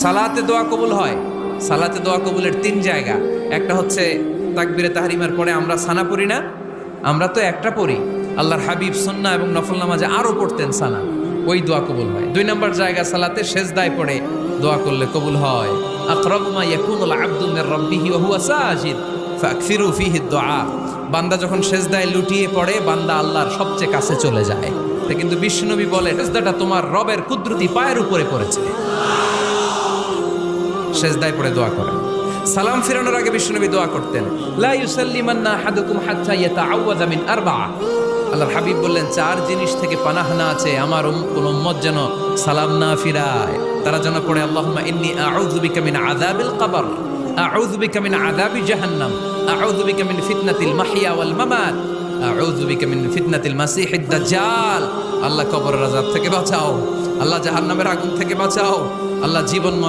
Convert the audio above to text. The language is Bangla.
সালাতে দোয়া কবুল হয়। সালাতে দোয়া কবুলের 3 জায়গা। একটা হচ্ছে তাকবীরে তাহরিমার পরে আমরা সানা পড়ি না, আমরা তো একটা পড়ি। আল্লাহর হাবিব সুন্নাহ এবং নফল নামাজে আরো পড়তেন সানা, ওই দোয়া কবুল হয়। 2 নম্বর জায়গা সালাতে সেজদায় পড়ে দোয়া করলে কবুল হয়। আকরাবু মা ইয়াকুনুল আবদু মির রাব্বিহি ওয়া হুয়া সাজিদ ফাকসিরু ফীহি দুআ। বান্দা যখন সেজদায় লুটিয়ে পড়ে, বান্দা আল্লাহর সবচেয়ে কাছে চলে যায়। তা কিন্তু বিশ্বনবী বলে সেজদাটা তোমার রবের কুদরতি পায়ের উপরে পড়েছে। সেজদায় পড়ে দোয়া করেন। সালাম ফিরানোর আগে বিশ্বনবী দোয়া করতেন, লা ইউসাল্লিমান্না আহাদুকুম হাত্তা ইয়াতাআওয়াযা মিন আরবা'a। আল্লাহর হাবিব বললেন 4 জিনিস থেকে পানাহ না আছে আমার কোন উম্মত যেন সালাম না ফিরায়। তারা যেন পড়ে আল্লাহুম্মা ইন্নী আউযু বিকা মিন আযাবিল কবর, আউযু বিকা মিন আযাবি জাহান্নাম, আউযু বিকা মিন ফিতনাতিল মাহইয়া ওয়াল মামাত, আউযু বিকা মিন ফিতনাতিল মাসিহিদ দাজ্জাল। আল্লাহ কবরের আযাব থেকে বাঁচাও, আল্লাহ জাহান্নামের আগুন থেকে বাঁচাও, আল্লাহ জীবন